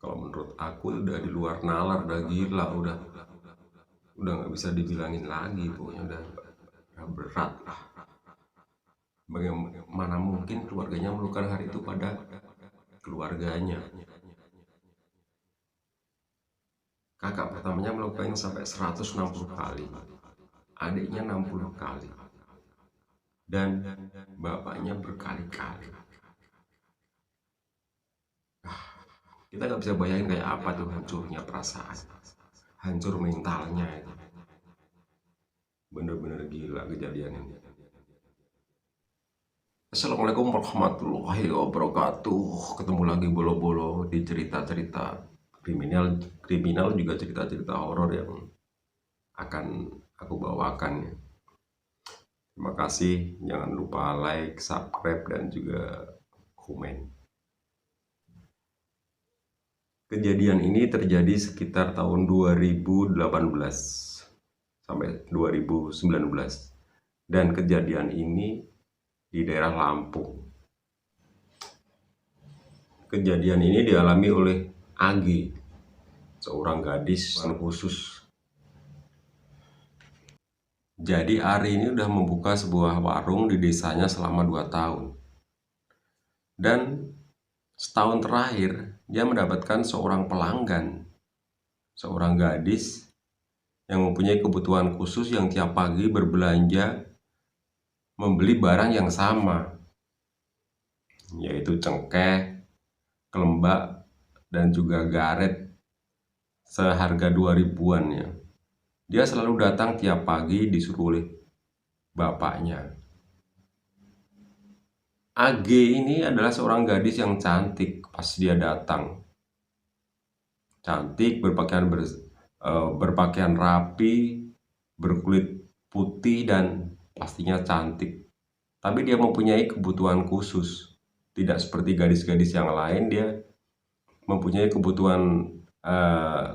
Kalau menurut aku udah di luar nalar, udah gila, udah nggak bisa dibilangin lagi, pokoknya udah berat lah. Bagaimana mungkin keluarganya melakukan hari itu pada keluarganya? Kakak pertamanya melakukannya sampai 160 kali, adiknya 60 kali, dan bapaknya berkali-kali. Kita nggak bisa bayangin kayak apa tuh hancurnya perasaan, hancur mentalnya itu. Bener-bener gila kejadian ini. Assalamualaikum warahmatullahi wabarakatuh. Ketemu lagi bolo-bolo di cerita-cerita kriminal, kriminal juga cerita-cerita horor yang akan aku bawakan. Terima kasih, jangan lupa like, subscribe, dan juga komen. Kejadian ini terjadi sekitar tahun 2018 sampai 2019, dan kejadian ini di daerah Lampung. Kejadian ini dialami oleh Agi, seorang gadis khusus. Jadi Ari ini udah membuka sebuah warung di desanya selama 2 tahun. Dan setahun terakhir dia mendapatkan seorang pelanggan, seorang gadis yang mempunyai kebutuhan khusus yang tiap pagi berbelanja membeli barang yang sama, yaitu cengkeh, kelembak, dan juga garet seharga 2000-an ya. Dia selalu datang tiap pagi disuruh oleh bapaknya. AG ini adalah seorang gadis yang cantik pas dia datang. Cantik, berpakaian rapi, berkulit putih, dan pastinya cantik. Tapi dia mempunyai kebutuhan khusus. Tidak seperti gadis-gadis yang lain, dia mempunyai kebutuhan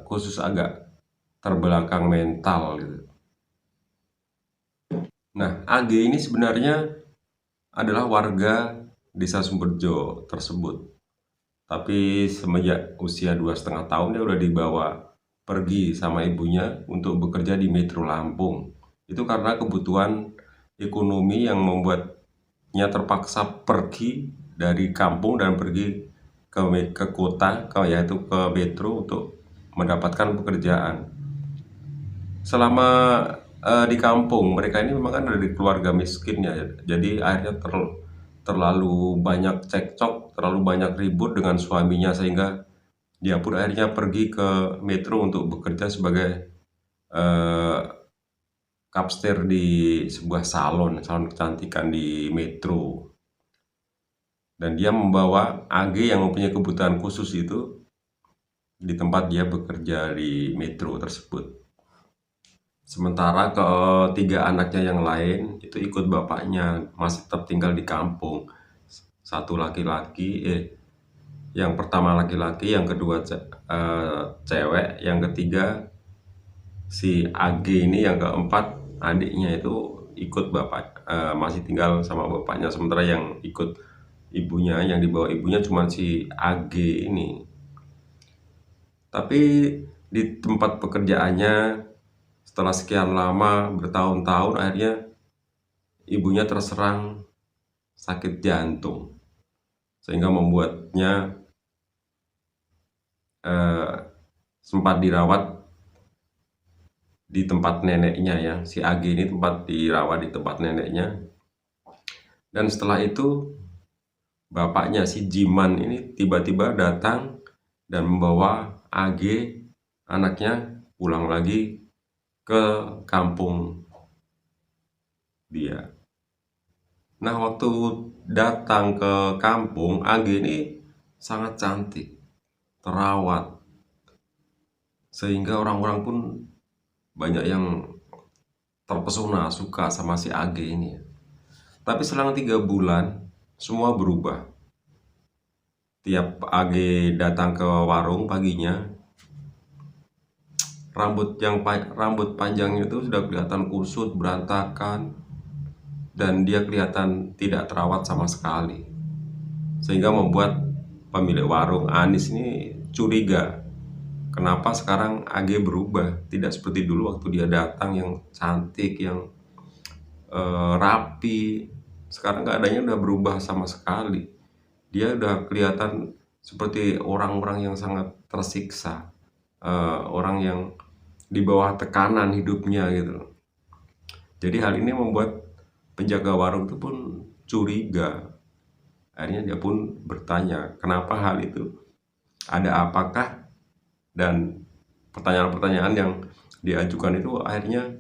khusus agak terbelakang mental gitu. Nah, AG ini sebenarnya adalah warga desa Sumberjo tersebut. Tapi semenjak usia 2,5 tahun dia udah dibawa pergi sama ibunya untuk bekerja di Metro Lampung. Itu karena kebutuhan ekonomi yang membuatnya terpaksa pergi dari kampung dan pergi ke kota, yaitu ke Metro untuk mendapatkan pekerjaan. Selama di kampung, mereka ini memang kan dari keluarga miskin ya, jadi akhirnya terlalu banyak cekcok, terlalu banyak ribut dengan suaminya, sehingga dia pun akhirnya pergi ke Metro untuk bekerja sebagai kapster di sebuah salon kecantikan di Metro. Dan dia membawa AG yang mempunyai kebutuhan khusus itu di tempat dia bekerja di Metro tersebut. Sementara ketiga anaknya yang lain itu ikut bapaknya, masih tetap tinggal di kampung. Satu laki-laki, yang pertama laki-laki, yang kedua cewek, yang ketiga si AG ini, yang keempat adiknya itu ikut bapak, masih tinggal sama bapaknya. Sementara yang ikut ibunya, yang dibawa ibunya cuma si AG ini. Tapi di tempat pekerjaannya, setelah sekian lama, bertahun-tahun, akhirnya ibunya terserang sakit jantung, sehingga membuatnya sempat dirawat di tempat neneknya ya. Si AG ini tempat dirawat di tempat neneknya. Dan setelah itu bapaknya si Jiman ini tiba-tiba datang dan membawa AG, anaknya, pulang lagi ke kampung dia. Nah, waktu datang ke kampung, AG ini sangat cantik, terawat, sehingga orang-orang pun banyak yang terpesona, suka sama si AG ini. Tapi selang 3 bulan semua berubah. Tiap AG datang ke warung paginya, rambut panjangnya itu sudah kelihatan kusut, berantakan, dan dia kelihatan tidak terawat sama sekali, sehingga membuat pemilik warung Anis ini curiga kenapa sekarang AG berubah, tidak seperti dulu waktu dia datang yang cantik, yang rapi. Sekarang keadaannya udah berubah sama sekali. Dia udah kelihatan seperti orang-orang yang sangat tersiksa, orang yang di bawah tekanan hidupnya gitu. Jadi hal ini membuat penjaga warung itu pun curiga. Akhirnya dia pun bertanya, kenapa hal itu? Ada apakah? Dan pertanyaan-pertanyaan yang diajukan itu akhirnya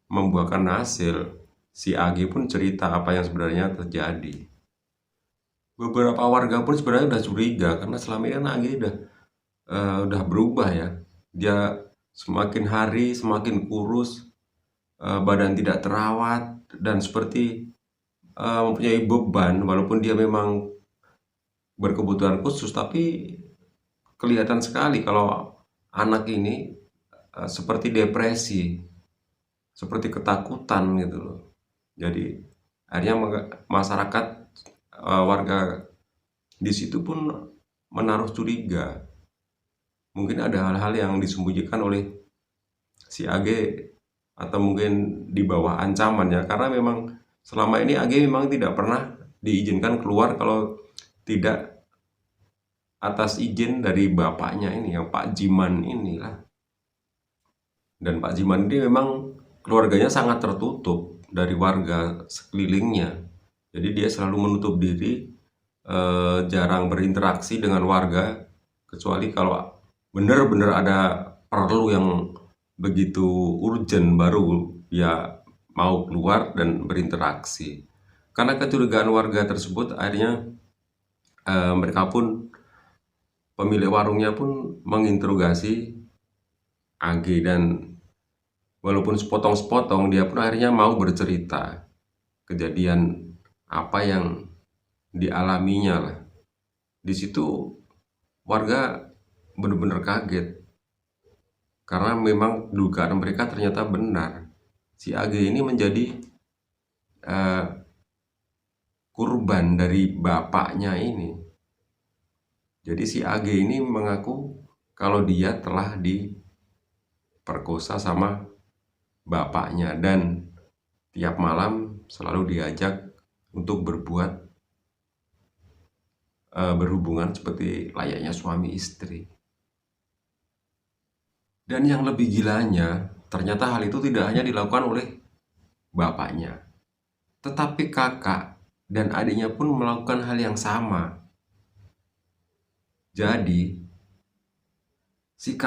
membuahkan hasil. Si Agi pun cerita apa yang sebenarnya terjadi. Beberapa warga pun sebenarnya udah curiga karena selama ini kan Agi udah berubah ya. Dia semakin hari semakin kurus, badan tidak terawat, dan seperti mempunyai beban. Walaupun dia memang berkebutuhan khusus, tapi kelihatan sekali kalau anak ini seperti depresi, seperti ketakutan gitu loh. Jadi akhirnya masyarakat, warga di situ pun menaruh curiga. Mungkin ada hal-hal yang disembunyikan oleh si AG, atau mungkin di bawah ancaman ya, karena memang selama ini AG memang tidak pernah diizinkan keluar kalau tidak atas izin dari bapaknya ini, yang Pak Jiman inilah. Dan Pak Jiman ini memang keluarganya sangat tertutup dari warga sekelilingnya. Jadi dia selalu menutup diri, jarang berinteraksi dengan warga, kecuali kalau benar-benar ada perlu yang begitu urgent baru ya mau keluar dan berinteraksi. Karena kecurigaan warga tersebut, akhirnya mereka pun, pemilik warungnya pun menginterogasi AG, dan walaupun sepotong-sepotong dia pun akhirnya mau bercerita kejadian apa yang dialaminya lah. Di situ warga benar-benar kaget karena memang dugaan mereka ternyata benar. Si AG ini menjadi kurban dari bapaknya ini. Jadi si AG ini mengaku kalau dia telah diperkosa sama bapaknya, dan tiap malam selalu diajak untuk berhubungan seperti layaknya suami istri. Dan yang lebih gilanya, ternyata hal itu tidak hanya dilakukan oleh bapaknya, tetapi kakak dan adiknya pun melakukan hal yang sama. Jadi si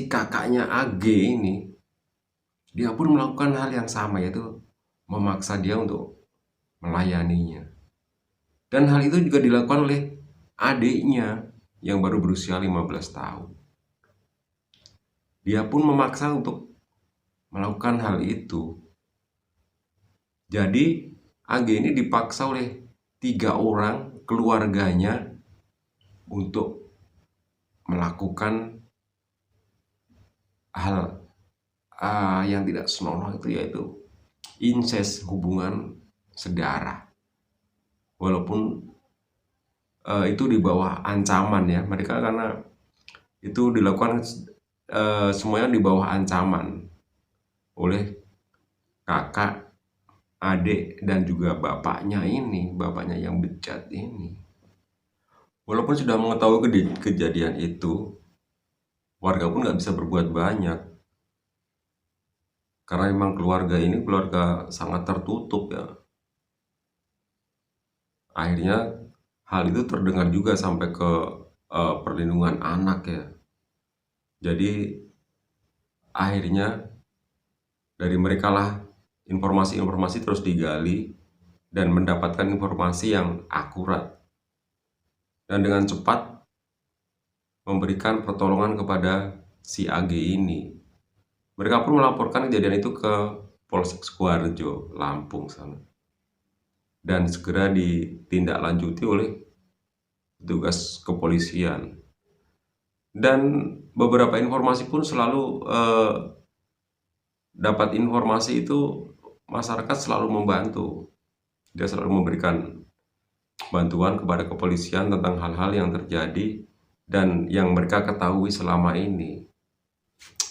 kakaknya AG ini, dia pun melakukan hal yang sama, yaitu memaksa dia untuk melayaninya. Dan hal itu juga dilakukan oleh adiknya yang baru berusia 15 tahun. Dia pun memaksa untuk melakukan hal itu. Jadi AG ini dipaksa oleh 3 orang keluarganya untuk melakukan hal yang tidak senonoh itu, yaitu incest, hubungan sedarah. Walaupun itu di bawah ancaman ya, mereka karena itu dilakukan semuanya di bawah ancaman oleh kakak, adik, dan juga bapaknya ini, bapaknya yang bejat ini. Walaupun sudah mengetahui kejadian itu, warga pun nggak bisa berbuat banyak. Karena memang keluarga ini keluarga sangat tertutup ya. Akhirnya hal itu terdengar juga sampai ke perlindungan anak ya. Jadi akhirnya dari mereka lah informasi-informasi terus digali dan mendapatkan informasi yang akurat, dan dengan cepat memberikan pertolongan kepada si AG ini. Mereka pun melaporkan kejadian itu ke Polsek Sukoharjo, Lampung sana, dan segera ditindaklanjuti oleh petugas kepolisian. Dan beberapa informasi pun selalu dapat informasi itu, masyarakat selalu membantu. Dia selalu memberikan bantuan kepada kepolisian tentang hal-hal yang terjadi dan yang mereka ketahui selama ini.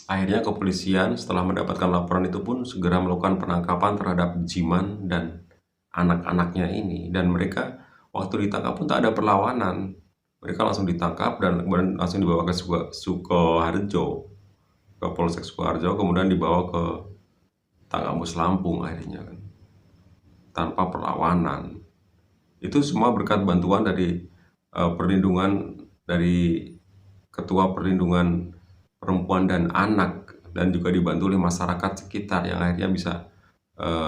Akhirnya kepolisian setelah mendapatkan laporan itu pun segera melakukan penangkapan terhadap Jiman dan anak-anaknya ini. Dan mereka waktu ditangkap pun tak ada perlawanan. Mereka langsung ditangkap dan kemudian langsung dibawa ke Sukoharjo, ke Polsek Sukoharjo, kemudian dibawa ke Tanggamus Lampung akhirnya kan, tanpa perlawanan. Itu semua berkat bantuan dari perlindungan dari Ketua Perlindungan Perempuan dan Anak, dan juga dibantu oleh masyarakat sekitar yang akhirnya bisa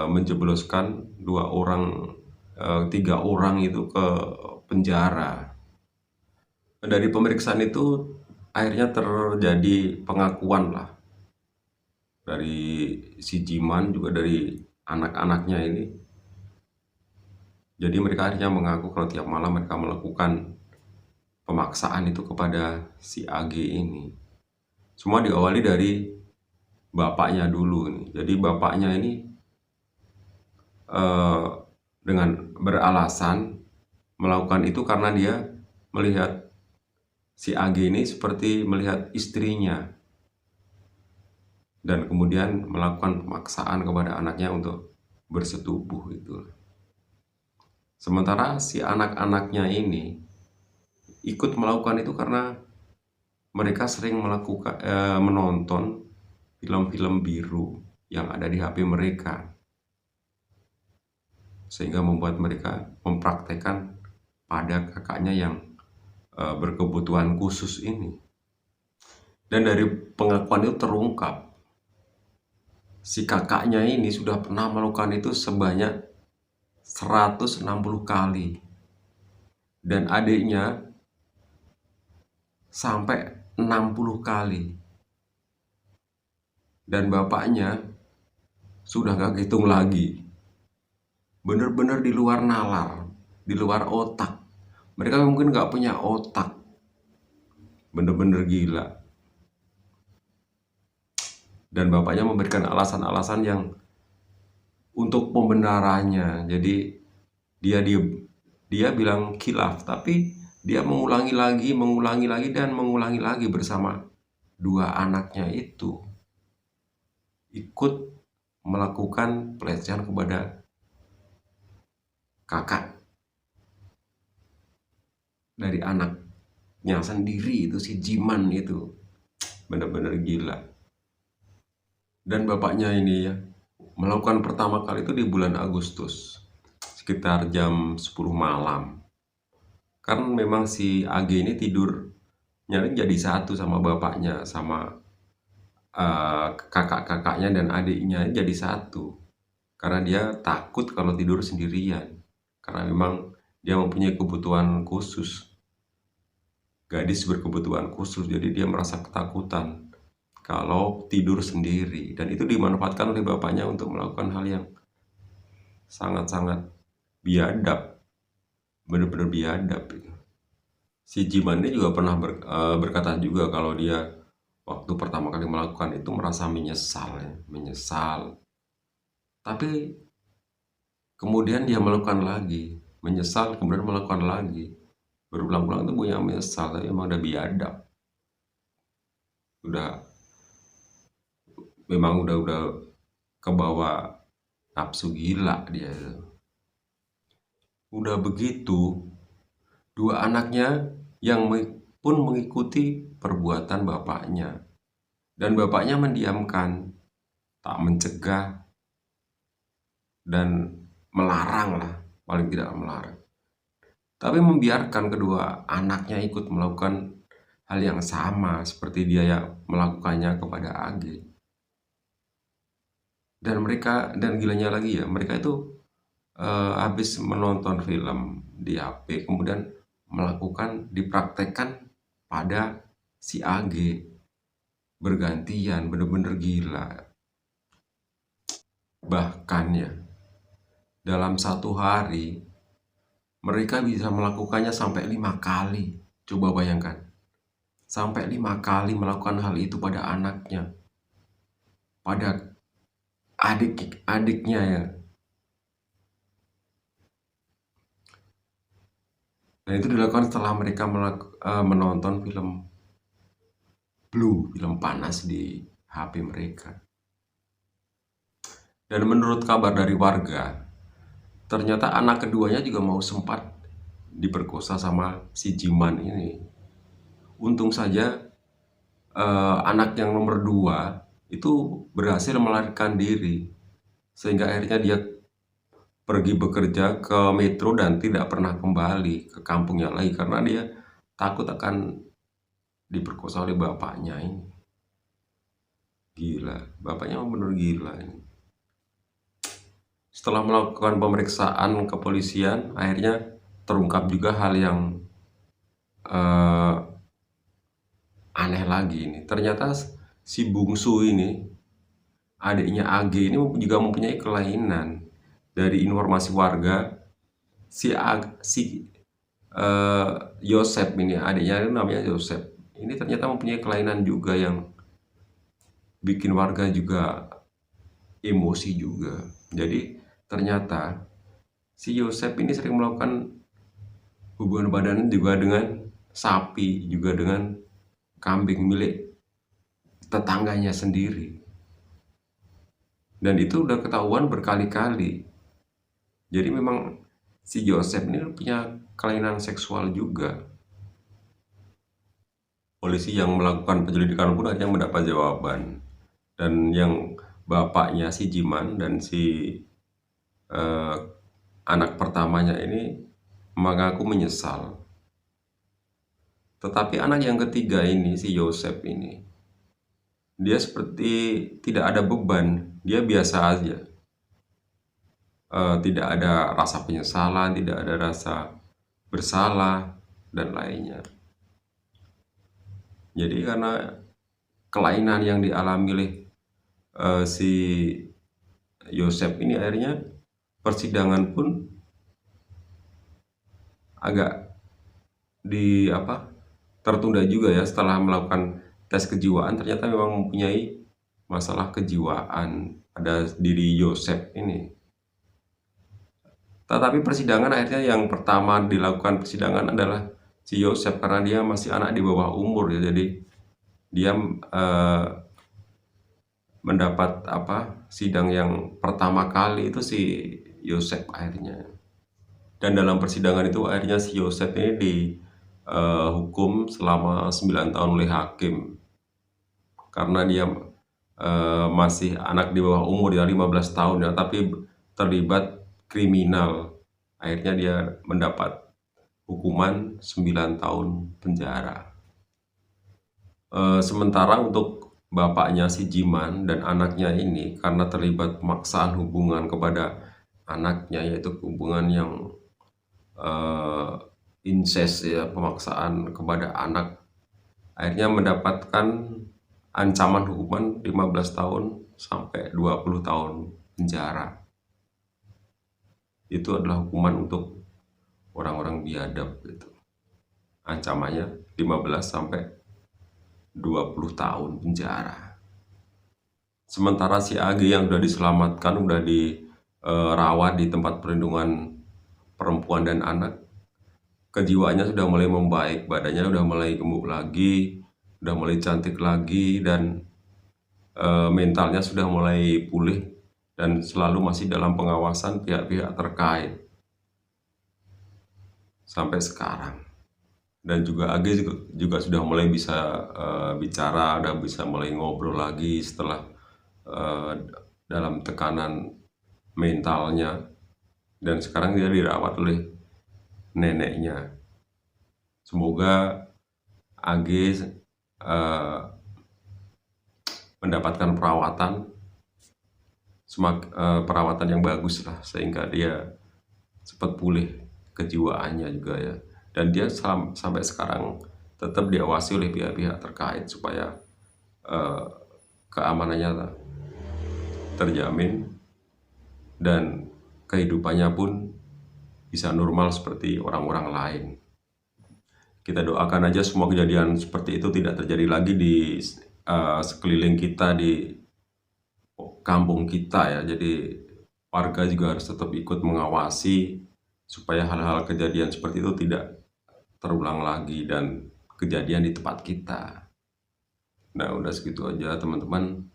menjebloskan 3 orang itu ke penjara. Dari pemeriksaan itu akhirnya terjadi pengakuan lah dari si Jiman juga dari anak-anaknya ini. Jadi mereka akhirnya mengaku kalau tiap malam mereka melakukan pemaksaan itu kepada si AG ini. Semua diawali dari bapaknya dulu nih. Jadi bapaknya ini dengan beralasan melakukan itu karena dia melihat si AG ini seperti melihat istrinya, dan kemudian melakukan pemaksaan kepada anaknya untuk bersetubuh itu. Sementara si anak-anaknya ini ikut melakukan itu karena mereka sering menonton film-film biru yang ada di HP mereka, sehingga membuat mereka mempraktekkan pada kakaknya yang berkebutuhan khusus ini. Dan dari pengakuan itu terungkap si kakaknya ini sudah pernah melakukan itu sebanyak 160 kali, dan adiknya sampai 60 kali, dan bapaknya sudah gak hitung lagi. Bener-bener di luar nalar, di luar otak. Mereka mungkin gak punya otak. Bener-bener gila. Dan bapaknya memberikan alasan-alasan yang untuk pembenarannya. Jadi dia bilang khilaf, tapi dia mengulangi lagi dan mengulangi lagi bersama 2 anaknya itu ikut melakukan pelecehan kepada kakak dari anaknya sendiri itu, si Jiman itu. Benar-benar gila. Dan bapaknya ini ya melakukan pertama kali itu di bulan Agustus sekitar jam 10 malam. Kan memang si AG ini tidurnya jadi satu sama bapaknya, sama kakak-kakaknya dan adiknya jadi satu. Karena dia takut kalau tidur sendirian. Karena memang dia mempunyai kebutuhan khusus. Gadis berkebutuhan khusus, jadi dia merasa ketakutan kalau tidur sendiri, dan itu dimanfaatkan oleh bapaknya untuk melakukan hal yang sangat-sangat biadab, benar-benar biadab. Si Jiman ini juga pernah berkata juga kalau dia waktu pertama kali melakukan itu merasa menyesal, tapi kemudian dia melakukan lagi, menyesal, kemudian melakukan lagi, berulang-ulang itu punya menyesal, tapi emang udah biadab, memang udah kebawa nafsu gila dia. Udah begitu, 2 anaknya yang pun mengikuti perbuatan bapaknya, dan bapaknya mendiamkan, tak mencegah dan melarang lah, paling tidak melarang, tapi membiarkan kedua anaknya ikut melakukan hal yang sama seperti dia yang melakukannya kepada AG. Dan gilanya lagi ya, mereka itu habis menonton film di HP, kemudian dipraktekkan pada si AG bergantian. Bener-bener gila. Bahkan ya, dalam 1 hari mereka bisa melakukannya sampai 5 kali. Coba bayangkan, sampai 5 kali melakukan hal itu pada anaknya, pada adik-adiknya ya. Dan itu dilakukan setelah mereka menonton film Blue, film panas di HP mereka. Dan menurut kabar dari warga, ternyata anak keduanya juga mau sempat diperkosa sama si Jiman ini. Untung saja anak yang nomor 2 itu berhasil melarikan diri, sehingga akhirnya dia pergi bekerja ke metro dan tidak pernah kembali ke kampungnya lagi karena dia takut akan diperkosa oleh bapaknya ini. Gila, bapaknya bener gila ini. Setelah melakukan pemeriksaan kepolisian, akhirnya terungkap juga hal yang aneh lagi ini. Ternyata si bungsu ini, adiknya AG ini juga mempunyai kelainan. Dari informasi warga, si Yosep ini, adiknya itu namanya Yosep. Ini ternyata mempunyai kelainan juga yang bikin warga juga emosi juga. Jadi ternyata si Yosep ini sering melakukan hubungan badan juga dengan sapi, juga dengan kambing milik tetangganya sendiri. Dan itu udah ketahuan berkali-kali. Jadi memang si Yosep ini punya kelainan seksual juga. Polisi yang melakukan penyelidikan pun akhirnya mendapat jawaban. Dan yang bapaknya si Jiman dan si anak pertamanya ini mengaku menyesal. Tetapi anak yang ketiga ini, si Yosep ini, dia seperti tidak ada beban, dia biasa aja. Tidak ada rasa penyesalan, tidak ada rasa bersalah, dan lainnya. Jadi karena kelainan yang dialami oleh si Yosep ini, akhirnya persidangan pun agak tertunda juga ya. Setelah melakukan tes kejiwaan, ternyata memang mempunyai masalah kejiwaan pada diri Yosep ini. Tetapi persidangan akhirnya yang pertama dilakukan persidangan adalah si Yosep karena dia masih anak di bawah umur ya. Jadi dia mendapat sidang yang pertama kali itu si Yosep akhirnya. Dan dalam persidangan itu akhirnya si Yosep ini dihukum selama 9 tahun oleh hakim karena dia masih anak di bawah umur ya, 15 tahun ya, tapi terlibat kriminal. Akhirnya dia mendapat hukuman 9 tahun penjara. Sementara untuk bapaknya si Jiman dan anaknya ini karena terlibat pemaksaan hubungan kepada anaknya, yaitu hubungan yang incest ya, pemaksaan kepada anak, akhirnya mendapatkan ancaman hukuman 15 tahun sampai 20 tahun penjara. Itu adalah hukuman untuk orang-orang biadab gitu. Ancamannya 15 sampai 20 tahun penjara. Sementara si AG yang sudah diselamatkan, sudah dirawat di tempat perlindungan perempuan dan anak, kejiwaannya sudah mulai membaik, badannya sudah mulai gemuk lagi, sudah mulai cantik lagi, dan mentalnya sudah mulai pulih dan selalu masih dalam pengawasan pihak-pihak terkait sampai sekarang. Dan juga AG juga sudah mulai bisa bicara, udah bisa mulai ngobrol lagi setelah dalam tekanan mentalnya, dan sekarang dia dirawat oleh neneknya. Semoga AG mendapatkan perawatan yang bagus lah, sehingga dia cepat pulih kejiwaannya juga ya. Dan dia sampai sekarang tetap diawasi oleh pihak-pihak terkait supaya keamanannya terjamin dan kehidupannya pun bisa normal seperti orang-orang lain. Kita doakan aja semua kejadian seperti itu tidak terjadi lagi di sekeliling kita, di kampung kita ya. Jadi warga juga harus tetap ikut mengawasi supaya hal-hal kejadian seperti itu tidak terulang lagi dan kejadian di tempat kita. Nah, udah segitu aja teman-teman.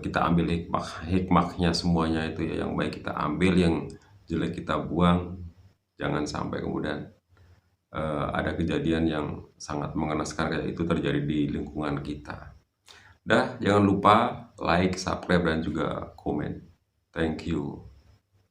Kita ambil hikmahnya semuanya itu ya, yang baik kita ambil, yang jelek kita buang. Jangan sampai kemudian ada kejadian yang sangat mengenaskan kayak itu terjadi di lingkungan kita. Dah, jangan lupa like, subscribe, dan juga komen. Thank you.